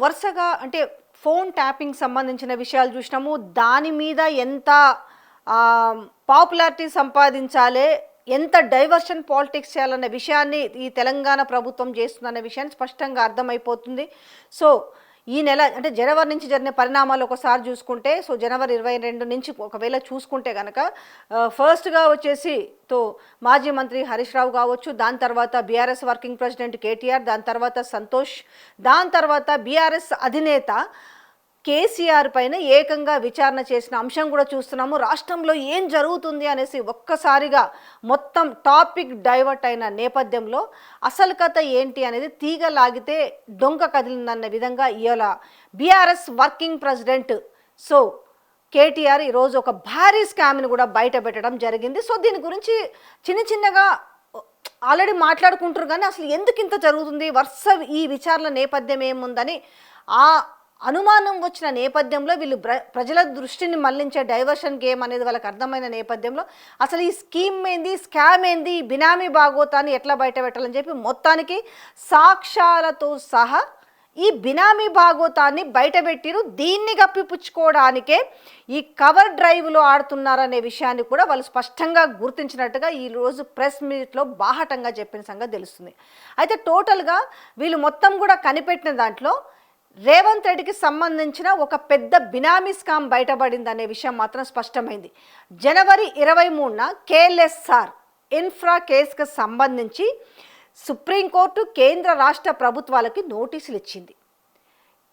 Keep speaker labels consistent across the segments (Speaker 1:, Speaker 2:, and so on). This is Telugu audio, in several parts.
Speaker 1: వరుసగా అంటే ఫోన్ ట్యాపింగ్ సంబంధించిన విషయాలు చూసినాము. దాని మీద ఎంత పాపులారిటీ సంపాదించాలి, ఎంత డైవర్షన్ పాలిటిక్స్ చేయాలన్న విషయాన్ని ఈ తెలంగాణ ప్రభుత్వం చేస్తుందన్న విషయాన్ని స్పష్టంగా అర్థమైపోతుంది. సో ఈ నెల అంటే జనవరి నుంచి జరిగిన పరిణామాలు ఒకసారి చూసుకుంటే, సో జనవరి 22 నుంచి ఒకవేళ చూసుకుంటే కనుక ఫస్ట్గా వచ్చేసి మాజీ మంత్రి హరీష్ రావు కావచ్చు, దాని తర్వాత బీఆర్ఎస్ వర్కింగ్ ప్రెసిడెంట్ కేటీఆర్, దాని తర్వాత సంతోష్, దాని తర్వాత బీఆర్ఎస్ అధినేత కేసీఆర్ పైన ఏకంగా విచారణ చేసిన అంశం కూడా చూస్తున్నాము. రాష్ట్రంలో ఏం జరుగుతుంది అనేసి ఒక్కసారిగా మొత్తం టాపిక్ డైవర్ట్ అయిన నేపథ్యంలో అసలు కథ ఏంటి అనేది తీగ లాగితే డొంక కదిలిందన్న విధంగా ఇవాళ బీఆర్ఎస్ వర్కింగ్ ప్రెసిడెంట్ కేటీఆర్ ఈరోజు ఒక భారీ స్కామ్ని కూడా బయట పెట్టడం జరిగింది. సో దీని గురించి చిన్నగా ఆల్రెడీ మాట్లాడుకుంటారు, కానీ అసలు ఎందుకు ఇంత జరుగుతుంది, వరుస ఈ విచారణ నేపథ్యం ఏముందని ఆ అనుమానం వచ్చిన నేపథ్యంలో వీళ్ళు ప్రజల దృష్టిని మళ్లించే డైవర్షన్ గేమ్ అనేది వాళ్ళకి అర్థమైన నేపథ్యంలో అసలు ఈ స్కీమ్ ఏంది, స్కామ్ ఏంది, బినామీ భాగోతాన్ని ఎట్లా బయట పెట్టాలని చెప్పి మొత్తానికి సాక్ష్యాలతో సహా ఈ బినామీ భాగోతాన్ని బయటపెట్టిరు. దీన్ని గప్పిపుచ్చుకోవడానికే ఈ కవర్ డ్రైవ్లో ఆడుతున్నారనే విషయాన్ని కూడా వాళ్ళు స్పష్టంగా గుర్తించినట్టుగా ఈరోజు ప్రెస్ మీట్లో బాహటంగా చెప్పిన సంగతి తెలుస్తుంది. అయితే టోటల్గా వీళ్ళు మొత్తం కూడా కనిపెట్టిన దాంట్లో రేవంత్ రెడ్డికి సంబంధించిన ఒక పెద్ద బినామీ స్కామ్ బయటపడింది అనే విషయం మాత్రం స్పష్టమైంది. జనవరి 23న కేఎల్ఎస్ఆర్ ఇన్ఫ్రా కేసుకు సంబంధించి సుప్రీంకోర్టు కేంద్ర రాష్ట్ర ప్రభుత్వాలకి నోటీసులు ఇచ్చింది.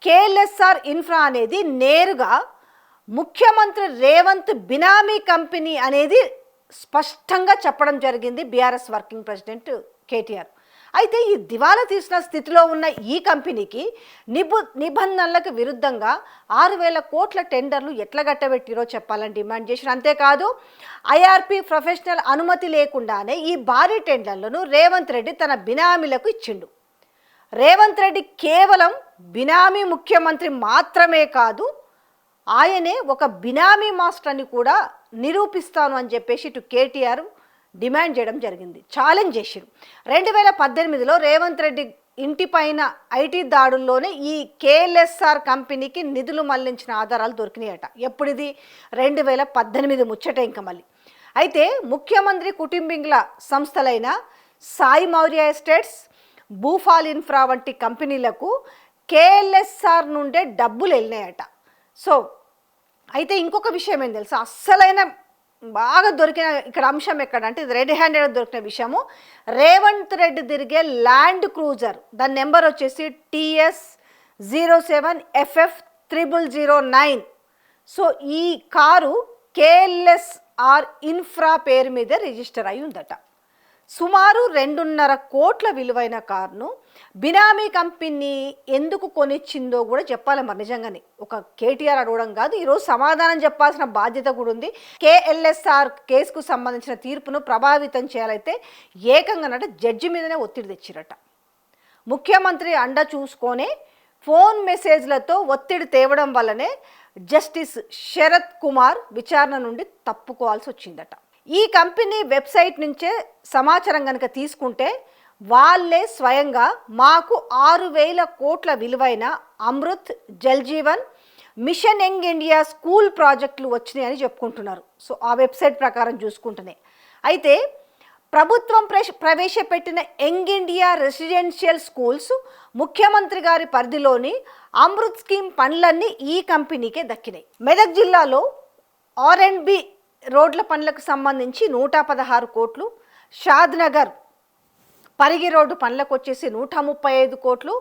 Speaker 1: కేఎల్ఎస్ఆర్ ఇన్ఫ్రా అనేది నేరుగా ముఖ్యమంత్రి రేవంత్ బినామీ కంపెనీ అనేది స్పష్టంగా చెప్పడం జరిగింది బీఆర్ఎస్ వర్కింగ్ ప్రెసిడెంట్ కేటీఆర్. అయితే ఈ దివాలా తీసిన స్థితిలో ఉన్న ఈ కంపెనీకి నిబంధనలకు విరుద్ధంగా 6,000 కోట్ల టెండర్లు ఎట్లా గట్టబెట్టిరో చెప్పాలని డిమాండ్ చేశారు. అంతేకాదు ఐఆర్పి ప్రొఫెషనల్ అనుమతి లేకుండానే ఈ భారీ టెండర్లను రేవంత్ రెడ్డి తన బినామీలకు ఇచ్చిండు. రేవంత్ రెడ్డి కేవలం బినామీ ముఖ్యమంత్రి మాత్రమే కాదు, ఆయనే ఒక బినామీ మాస్టర్ అని కూడా నిరూపిస్తాను అని చెప్పేసి ఇటు కేటీఆర్ డిమాండ్ చేయడం జరిగింది, ఛాలెంజ్ చేశారు. 2018లో రేవంత్ రెడ్డి ఇంటిపైన ఐటీ దాడుల్లోనే ఈ కేఎల్ఎస్ఆర్ కంపెనీకి నిధులు మళ్లించిన ఆధారాలు దొరికినాయట. ఎప్పుడు ఇది 2018 ముచ్చట ఇంకా మళ్ళీ. అయితే ముఖ్యమంత్రి కుటుంబీకుల సంస్థలైన సాయి మౌర్య ఎస్టేట్స్, భూఫాల్ ఇన్ఫ్రా వంటి కంపెనీలకు కేఎల్ఎస్ఆర్ నుండే డబ్బులు వెళ్ళినాయట. సో అయితే ఇంకొక విషయం ఏం తెలుసా, అస్సలైన బాగా దొరికిన ఇక్కడ అంశం ఎక్కడంటే ఇది రెడ్ హ్యాండెడ్ దొరికిన విషయము, రేవంత్ రెడ్డి తిరిగే ల్యాండ్ క్రూజర్, దాని నెంబర్ వచ్చేసి TS07FF0009. సో ఈ కారు కేఎల్ఎస్ఆర్ ఇన్ఫ్రా పేరు మీద రిజిస్టర్ అయి ఉందట. సుమారు 2.5 కోట్ల విలువైన కారును బినామీ కంపెనీ ఎందుకు కొనిచ్చిందో కూడా చెప్పాలి. మరి నిజంగానే ఒక కేటీఆర్ అడగడం కాదు, ఈరోజు సమాధానం చెప్పాల్సిన బాధ్యత కూడా ఉంది. కేఎల్ఎస్ఆర్ కేసుకు సంబంధించిన తీర్పును ప్రభావితం చేయాలైతే ఏకంగా జడ్జి మీదనే ఒత్తిడి తెచ్చిరట. ముఖ్యమంత్రి అండ చూసుకొనే ఫోన్ మెసేజ్లతో ఒత్తిడి తేవడం వల్లనే జస్టిస్ శరత్ కుమార్ విచారణ నుండి తప్పుకోవాల్సి వచ్చిందట. ఈ కంపెనీ వెబ్సైట్ నుంచే సమాచారం కనుక తీసుకుంటే వాళ్ళే స్వయంగా మాకు 6,000 కోట్ల విలువైన Amrut, Jal Jeevan, mission young India school ప్రాజెక్టులు వచ్చినాయని చెప్పుకుంటున్నారు. సో ఆ వెబ్సైట్ ప్రకారం చూసుకుంటూనే అయితే ప్రభుత్వం ప్రవేశపెట్టిన యంగ్ ఇండియా రెసిడెన్షియల్ స్కూల్స్ ముఖ్యమంత్రి గారి పరిధిలోని అమృత్ స్కీమ్ పనులన్నీ ఈ కంపెనీకే దక్కినాయి. మెదక్ జిల్లాలో R&B రోడ్ల పనులకు సంబంధించి 116 కోట్లు, షాద్నగర్ పరిగి రోడ్డు పనులకు వచ్చేసి 135 కోట్లు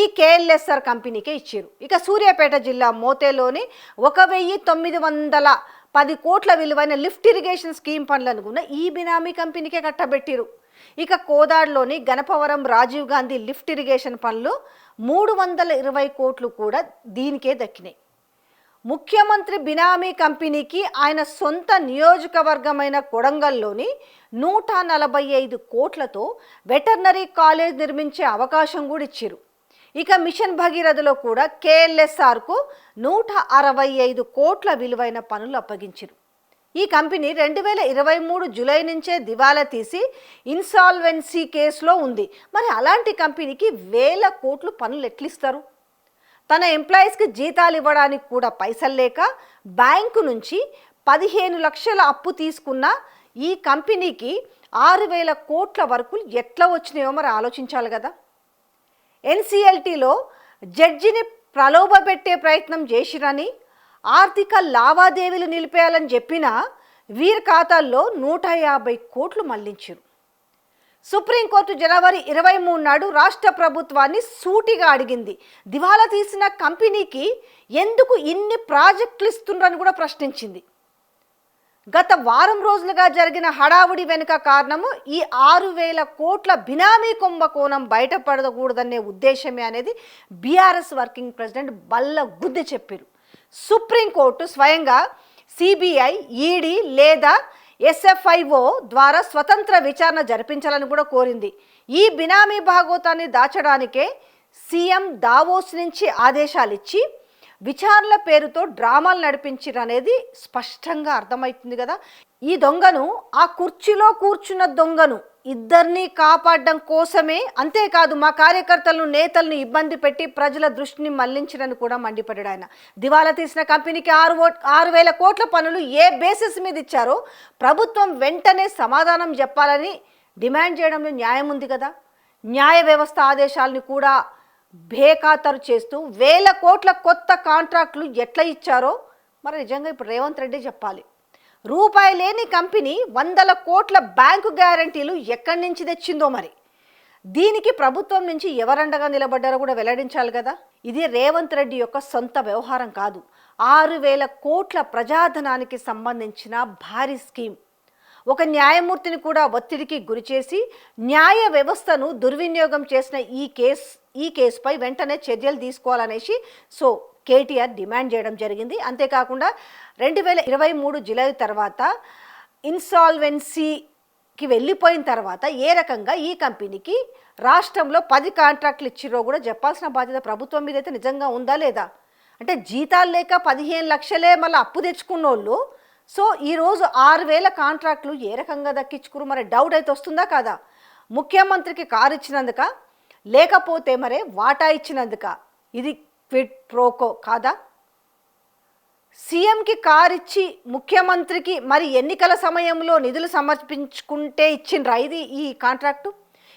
Speaker 1: ఈ కేఎల్ఎస్ఆర్ కంపెనీకే ఇచ్చారు. ఇక సూర్యాపేట జిల్లా మోతేలోని 1,910 కోట్ల విలువైన లిఫ్ట్ ఇరిగేషన్ స్కీమ్ పనులను కూడా ఈ బినామీ కంపెనీకే కట్టబెట్టిరు. ఇక కోదాడులోని గణపవరం రాజీవ్ గాంధీ లిఫ్ట్ ఇరిగేషన్ పనులు 320 కోట్లు కూడా దీనికే దక్కినాయి. ముఖ్యమంత్రి బినామీ కంపెనీకి ఆయన సొంత నియోజకవర్గమైన కొడంగల్లోని 145 కోట్లతో వెటర్నరీ కాలేజ్ నిర్మించే అవకాశం కూడా ఇచ్చారు. ఇక మిషన్ భగీరథలో కూడా కేఎల్ఎస్ఆర్కు 165 కోట్ల విలువైన పనులు అప్పగించారు. ఈ కంపెనీ 2023 జూలై నుంచే దివాలా తీసి ఇన్సాల్వెన్సీ కేసులో ఉంది. మరి అలాంటి కంపెనీకి 1,000 కోట్లు పనులు ఎట్లిస్తారు? తన ఎంప్లాయీస్కి జీతాలు ఇవ్వడానికి కూడా పైసలు లేక బ్యాంకు నుంచి 15 లక్షల అప్పు తీసుకున్న ఈ కంపెనీకి 6,000 కోట్ల వరకు ఎట్లా వచ్చినాయో మరి ఆలోచించాలి కదా. ఎన్సిఎల్టీలో జడ్జిని ప్రలోభపెట్టే ప్రయత్నం చేసిరని, ఆర్థిక లావాదేవీలు నిలిపేయాలని చెప్పినా వీరి ఖాతాల్లో 150 కోట్లు మళ్లించారు. సుప్రీంకోర్టు జనవరి 23 నాడు రాష్ట్ర ప్రభుత్వాన్ని సూటిగా అడిగింది. దివాలా తీసిన కంపెనీకి ఎందుకు ఇన్ని ప్రాజెక్టులు ఇస్తున్నారని కూడా ప్రశ్నించింది. గత వారం రోజులుగా జరిగిన హడావుడి వెనుక కారణము ఈ 6,000 కోట్ల బినామీ కుంభకోణం బయటపడకూడదనే ఉద్దేశమే అనేది బీఆర్ఎస్ వర్కింగ్ ప్రెసిడెంట్ బల్ల గుద్ది చెప్పారు. సుప్రీంకోర్టు స్వయంగా సిబిఐ, ఈడీ లేదా ఎస్ఎఫ్ఐఓ ద్వారా స్వతంత్ర విచారణ జరిపించాలని కూడా కోరింది. ఈ బినామీ భాగోతాన్ని దాచడానికే సీఎం దావోస్ నుంచి ఆదేశాలు ఇచ్చి విచారణల పేరుతో డ్రామాలు నడిపించారనేది స్పష్టంగా అర్థమవుతుంది కదా. ఈ దొంగను, ఆ కుర్చీలో కూర్చున్న దొంగను ఇద్దరిని కాపాడడం కోసమే, అంతేకాదు మా కార్యకర్తలను, నేతలను ఇబ్బంది పెట్టి ప్రజల దృష్టిని మళ్లించడని కూడా మండిపడ్డాడు ఆయన. దివాలా తీసిన కంపెనీకి 6,000 కోట్ల పనులు ఏ బేసిస్ మీద ఇచ్చారో ప్రభుత్వం వెంటనే సమాధానం చెప్పాలని డిమాండ్ చేయడంలో న్యాయం ఉంది కదా. న్యాయ వ్యవస్థ ఆదేశాలను కూడా బేఖాతరు చేస్తూ 1,000 కోట్ల కొత్త కాంట్రాక్టులు ఎట్లా ఇచ్చారో మరి నిజంగా ఇప్పుడు రేవంత్ రెడ్డి చెప్పాలి. రూపాయి లేని కంపెనీ 100 కోట్ల బ్యాంకు గ్యారంటీలు ఎక్కడి నుంచి తెచ్చిందో మరి. దీనికి ప్రభుత్వం నుంచి ఎవరండగా నిలబడ్డారో కూడా వెల్లడించాలి కదా. ఇది రేవంత్ రెడ్డి యొక్క సొంత వ్యవహారం కాదు. 6,000 కోట్ల ప్రజాధనానికి సంబంధించిన భారీ స్కీమ్. ఒక న్యాయమూర్తిని కూడా ఒత్తిడికి గురిచేసి న్యాయ వ్యవస్థను దుర్వినియోగం చేసిన ఈ కేసుపై వెంటనే చర్యలు తీసుకోవాలనేసి కేటీఆర్ డిమాండ్ చేయడం జరిగింది. అంతేకాకుండా 2023 జూలై తర్వాత ఇన్సాల్వెన్సీకి వెళ్ళిపోయిన తర్వాత ఏ రకంగా ఈ కంపెనీకి రాష్ట్రంలో 10 కాంట్రాక్టులు ఇచ్చిరో కూడా చెప్పాల్సిన బాధ్యత ప్రభుత్వం మీద అయితే నిజంగా ఉందా లేదా. అంటే జీతాలు లేక 15 లక్షలే మళ్ళీ అప్పు తెచ్చుకున్న వాళ్ళు ఈరోజు 6,000 కాంట్రాక్టులు ఏ రకంగా దక్కించుకురు మరి డౌట్ అయితే వస్తుందా కాదా. ముఖ్యమంత్రికి కారు ఇచ్చినందుక, లేకపోతే మరే వాటా ఇచ్చినందుక ఇది క్విడ్ ప్రోకో కాదా. సీఎంకి కారు ఇచ్చి ముఖ్యమంత్రికి మరి ఎన్నికల సమయంలో నిధులు సమర్పించుకుంటే ఇచ్చిండ్రా ఇది ఈ కాంట్రాక్టు.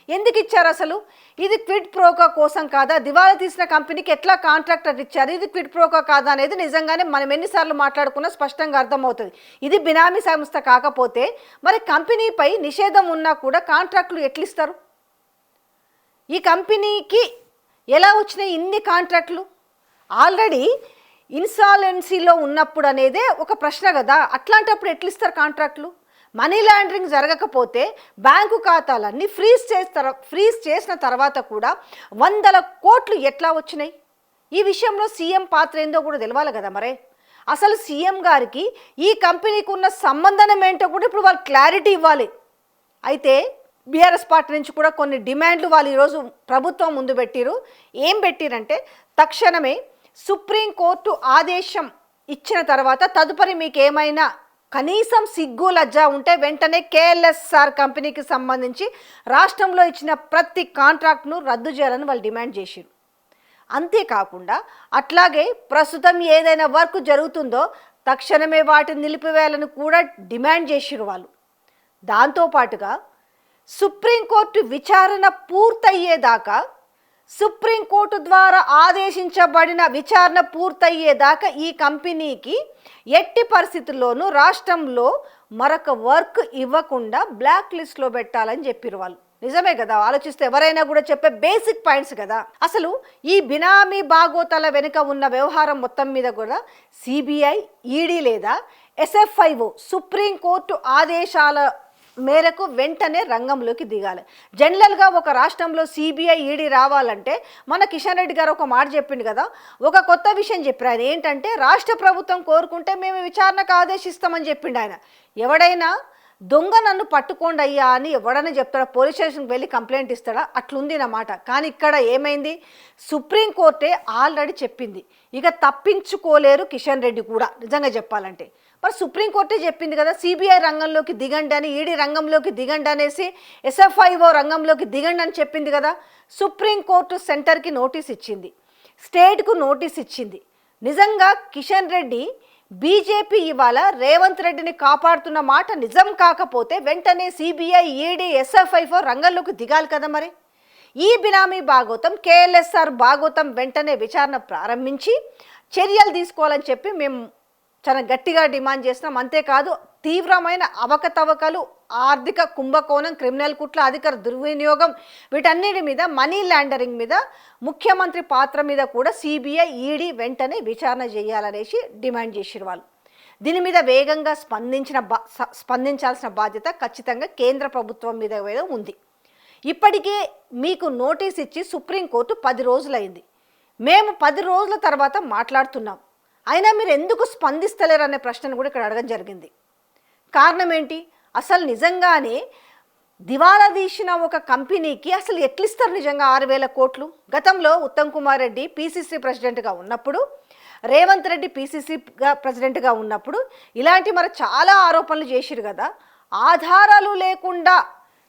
Speaker 1: ఎందుకు ఇచ్చారు అసలు? ఇది క్విడ్ ప్రోకో కోసం కాదా? దివాలా తీసిన కంపెనీకి ఎట్లా కాంట్రాక్టర్ ఇచ్చారు, ఇది క్విడ్ ప్రోకో కాదా అనేది నిజంగానే మనం ఎన్నిసార్లు మాట్లాడుకున్నా స్పష్టంగా అర్థమవుతుంది. ఇది బినామీ సంస్థ కాకపోతే మరి కంపెనీపై నిషేధం ఉన్నా కూడా కాంట్రాక్టులు ఎట్లిస్తారు? ఈ కంపెనీకి ఎలా వచ్చినాయి ఇన్ని కాంట్రాక్టులు? ఆల్రెడీ ఇన్సాల్వెన్సీలో ఉన్నప్పుడు అనేదే ఒక ప్రశ్న కదా. అట్లాంటప్పుడు ఎట్లిస్తారు కాంట్రాక్టులు? మనీ లాండరింగ్ జరగకపోతే బ్యాంకు ఖాతాలన్నీ ఫ్రీజ్ చేసిన తర్వాత కూడా 100 కోట్లు ఎట్లా వచ్చినాయి? ఈ విషయంలో సీఎం పాత్ర ఏందో కూడా తెలవాలి కదా. మరే అసలు సీఎం గారికి ఈ కంపెనీకి ఉన్న సంబంధం ఏంటో కూడా ఇప్పుడు వాళ్ళు క్లారిటీ ఇవ్వాలి. అయితే బీఆర్ఎస్ పార్టీ నుంచి కూడా కొన్ని డిమాండ్లు వాళ్ళు ఈరోజు ప్రభుత్వం ముందు పెట్టిరు. ఏం పెట్టిరంటే, తక్షణమే సుప్రీంకోర్టు ఆదేశం ఇచ్చిన తర్వాత తదుపరి మీకు ఏమైనా కనీసం సిగ్గు లజ్జ ఉంటే వెంటనే కేఎల్ఎస్ఆర్ కంపెనీకి సంబంధించి రాష్ట్రంలో ఇచ్చిన ప్రతి కాంట్రాక్ట్ను రద్దు చేయాలని వాళ్ళు డిమాండ్ చేశారు. అంతేకాకుండా అట్లాగే ప్రస్తుతం ఏదైనా వర్క్ జరుగుతుందో తక్షణమే వాటిని నిలిపివేయాలని కూడా డిమాండ్ చేశారు వాళ్ళు. దాంతోపాటుగా సుప్రీంకోర్టు విచారణ పూర్తయ్యేదాకా, సుప్రీంకోర్టు ద్వారా ఆదేశించబడిన విచారణ పూర్తయ్యేదాకా ఈ కంపెనీకి ఎట్టి పరిస్థితుల్లోనూ రాష్ట్రంలో మరొక వర్క్ ఇవ్వకుండా బ్లాక్ లిస్ట్లో పెట్టాలని చెప్పారు వాళ్ళు. నిజమే కదా, ఆలోచిస్తే ఎవరైనా కూడా చెప్పే బేసిక్ పాయింట్స్ కదా. అసలు ఈ బినామీ బాగోతాల వెనుక ఉన్న వ్యవహారం మొత్తం మీద కూడా సిబిఐ, ఈడీ లేదా ఎస్ఎఫ్ఐఓ సుప్రీంకోర్టు ఆదేశాల మేరకు వెంటనే రంగంలోకి దిగాలి. జనరల్గా ఒక రాష్ట్రంలో సిబిఐ, ఈడీ రావాలంటే మన కిషన్ రెడ్డి గారు ఒక మాట చెప్పిండు కదా, ఒక కొత్త విషయం చెప్పారు ఆయన. ఏంటంటే రాష్ట్ర ప్రభుత్వం కోరుకుంటే మేము విచారణకు ఆదేశిస్తామని చెప్పిండు ఆయన. ఎవడైనా దొంగ నన్ను పట్టుకోండి అయ్యా అని ఎవడైనా చెప్తాడా? పోలీస్ స్టేషన్కి వెళ్ళి కంప్లైంట్ ఇస్తాడా? అట్లుంది అన్నమాట. కానీ ఇక్కడ ఏమైంది, సుప్రీంకోర్టే ఆల్రెడీ చెప్పింది, ఇక తప్పించుకోలేరు కిషన్ రెడ్డి కూడా నిజంగా చెప్పాలంటే. మరి సుప్రీంకోర్టే చెప్పింది కదా సిబిఐ రంగంలోకి దిగండి అని, ఈడీ రంగంలోకి దిగండి అనేసి, ఎస్ఎఫ్ఐఓ రంగంలోకి దిగండి అని చెప్పింది కదా. సుప్రీంకోర్టు సెంటర్కి నోటీస్ ఇచ్చింది. స్టేట్కు నోటీస్ ఇచ్చింది. నిజంగా కిషన్ రెడ్డి బీజేపీ ఇవాళ రేవంత్ రెడ్డిని కాపాడుతున్న మాట నిజం కాకపోతే వెంటనే సిబిఐ, ఈడీ, ఎస్ఎఫ్ఐ రంగంలోకి దిగాలి కదా. మరి ఈ బినామీ భాగోతం, కేఎల్ఎస్ఆర్ భాగోతం వెంటనే విచారణ ప్రారంభించి చర్యలు తీసుకోవాలని చెప్పి మేము చాలా గట్టిగా డిమాండ్ చేస్తున్నాం. అంతేకాదు తీవ్రమైన అవకతవకలు, ఆర్థిక కుంభకోణం, క్రిమినల్ కుట్ల, అధికార దుర్వినియోగం, వీటన్నిటి మీద, మనీ లాండరింగ్ మీద, ముఖ్యమంత్రి పాత్ర మీద కూడా సిబిఐ, ఈడీ వెంటనే విచారణ చేయాలనేసి డిమాండ్ చేసిరు వాళ్ళు. దీని మీద వేగంగా స్పందించాల్సిన బాధ్యత ఖచ్చితంగా కేంద్ర ప్రభుత్వం మీద ఉంది. ఇప్పటికే మీకు నోటీస్ ఇచ్చి సుప్రీంకోర్టు 10 రోజులైంది. మేము 10 రోజుల తర్వాత మాట్లాడుతున్నాం. అయినా మీరు ఎందుకు స్పందిస్తలేరు అనే ప్రశ్నను కూడా ఇక్కడ అడగడం జరిగింది. కారణం ఏంటి? అసలు నిజంగానే దివాలా తీసిన ఒక కంపెనీకి అసలు ఎట్లిస్తారు నిజంగా 6,000 కోట్లు? గతంలో ఉత్తమ్ కుమార్ రెడ్డి పిసిసి ప్రెసిడెంట్గా ఉన్నప్పుడు, రేవంత్ రెడ్డి పిసిసిగా ప్రెసిడెంట్గా ఉన్నప్పుడు ఇలాంటి మరి చాలా ఆరోపణలు చేసిరు కదా. ఆధారాలు లేకుండా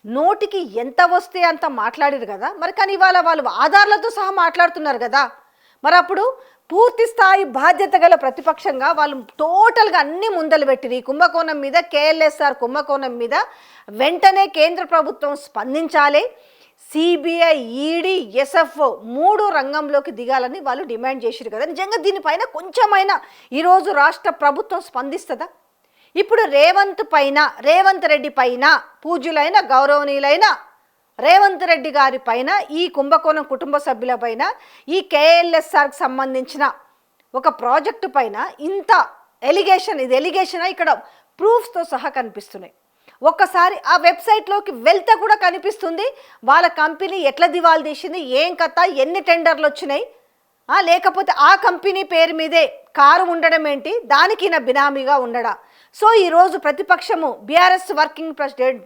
Speaker 1: నోటికి ఎంత వస్తే అంత మాట్లాడిరు కదా. మరి కానీ ఇవాళ వాళ్ళు ఆధారాలతో సహా మాట్లాడుతున్నారు కదా. మరి అప్పుడు పూర్తి స్థాయి బాధ్యత గల ప్రతిపక్షంగా వాళ్ళు టోటల్గా అన్ని ముందలు పెట్టిరు. ఈ కుంభకోణం మీద, కేఎల్ఎస్ఆర్ కుంభకోణం మీద వెంటనే కేంద్ర ప్రభుత్వం స్పందించాలి. సిబిఐ, ఈడీ, ఎస్ఎఫ్ 3 రంగంలోకి దిగాలని వాళ్ళు డిమాండ్ చేసిరు కదా. నిజంగా దీనిపైన కొంచెమైనా ఈరోజు రాష్ట్ర ప్రభుత్వం స్పందిస్తుందా? ఇప్పుడు రేవంత్ రెడ్డి పైన, పూజ్యులైన గౌరవనీయులైన రేవంత్ రెడ్డి గారి పైన, ఈ కుంభకోణం కుటుంబ సభ్యుల పైన, ఈ కేఎల్ఎస్ఆర్కి సంబంధించిన ఒక ప్రాజెక్టు పైన ఇంత ఎలిగేషన్, ఇది ఎలిగేషనా ఇక్కడ ప్రూఫ్స్తో సహా కనిపిస్తున్నాయి. ఒక్కసారి ఆ వెబ్సైట్లోకి వెళ్తే కూడా కనిపిస్తుంది వాళ్ళ కంపెనీ ఎట్లా దివాలా తీసింది, ఏం కథ, ఎన్ని టెండర్లు వచ్చినాయి, లేకపోతే ఆ కంపెనీ పేరు మీదే కారు ఉండడం ఏంటి, దానికి నా బినామీగా ఉండడా. సో ఈరోజు ప్రతిపక్షము, బీఆర్ఎస్ వర్కింగ్ ప్రెసిడెంట్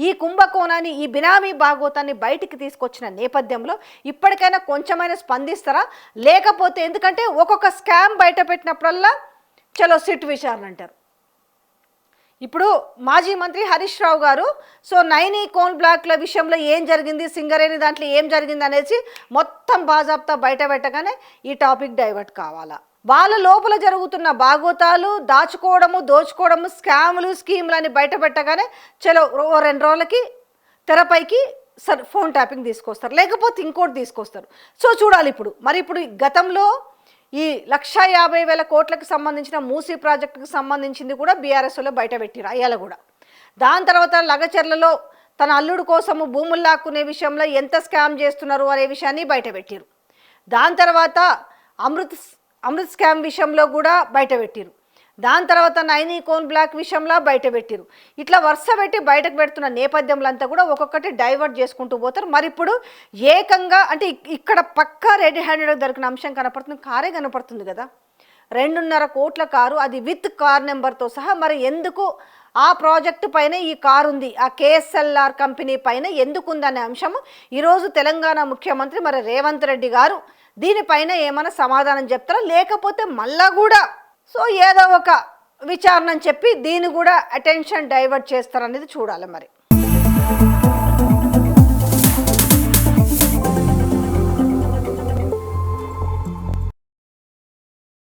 Speaker 1: ఈ కుంభకోణాన్ని, ఈ బినామీ భాగోతాన్ని బయటికి తీసుకొచ్చిన నేపథ్యంలో ఇప్పటికైనా కొంచెమైనా స్పందిస్తారా? లేకపోతే ఎందుకంటే ఒక్కొక్క స్కామ్ బయట పెట్టినప్పుడల్లా చలో సిట్ విచారణ అంటారు. ఇప్పుడు మాజీ మంత్రి హరీష్ రావు గారు నైనీ కోన్ బ్లాక్ల విషయంలో ఏం జరిగింది, సింగరేణి దాంట్లో ఏం జరిగింది అనేసి మొత్తం బాజాబ్తా బయట పెట్టగానే ఈ టాపిక్ డైవర్ట్ కావాలా? వాళ్ళ లోపల జరుగుతున్న బాగోతాలు, దాచుకోవడము, దోచుకోవడము, స్కాములు, స్కీములు అని బయట పెట్టగానే చలో 2 రోజులకి తెరపైకి ఫోన్ ట్యాపింగ్ తీసుకొస్తారు, లేకపోతే ఇంకోటి తీసుకొస్తారు. చూడాలి ఇప్పుడు. మరి ఇప్పుడు గతంలో ఈ 1,50,000 కోట్లకు సంబంధించిన మూసీ ప్రాజెక్టుకు సంబంధించింది కూడా బీఆర్ఎస్లో బయట పెట్టిరు అయ్యాల కూడా. దాని తర్వాత లగచర్లలో తన అల్లుడు కోసము భూములు లాక్కునే విషయంలో ఎంత స్కామ్ చేస్తున్నారు అనే విషయాన్ని బయట పెట్టిరు. దాని తర్వాత అమృత్ స్కామ్ విషయంలో కూడా బయట పెట్టిరు. దాని తర్వాత నైనీ కోన్ బ్లాక్ విషయంలో బయట పెట్టిరు. ఇట్లా వరుస పెట్టి బయటకు పెడుతున్న నేపథ్యంలో అంతా కూడా ఒక్కొక్కటి డైవర్ట్ చేసుకుంటూ పోతారు. మరి ఇప్పుడు ఏకంగా అంటే ఇక్కడ పక్కా రెడ్ హ్యాండెడ్గా దొరికిన అంశం కనపడుతుంది, కారే కనపడుతుంది కదా. 2.5 కోట్ల కారు, అది విత్ కార్ నెంబర్తో సహా. మరి ఎందుకు ఆ ప్రాజెక్టు పైన ఈ కారు ఉంది, ఆ కేఎస్ఎల్ఆర్ కంపెనీ పైన ఎందుకు ఉందనే అంశం ఈరోజు తెలంగాణ ముఖ్యమంత్రి మరి రేవంత్ రెడ్డి గారు దీనిపైన ఏమైనా సమాధానం చెప్తారా, లేకపోతే మళ్ళా కూడా ఏదో ఒక విచారణ అని చెప్పి దీన్ని కూడా అటెన్షన్ డైవర్ట్ చేస్తారనేది చూడాలి మరి.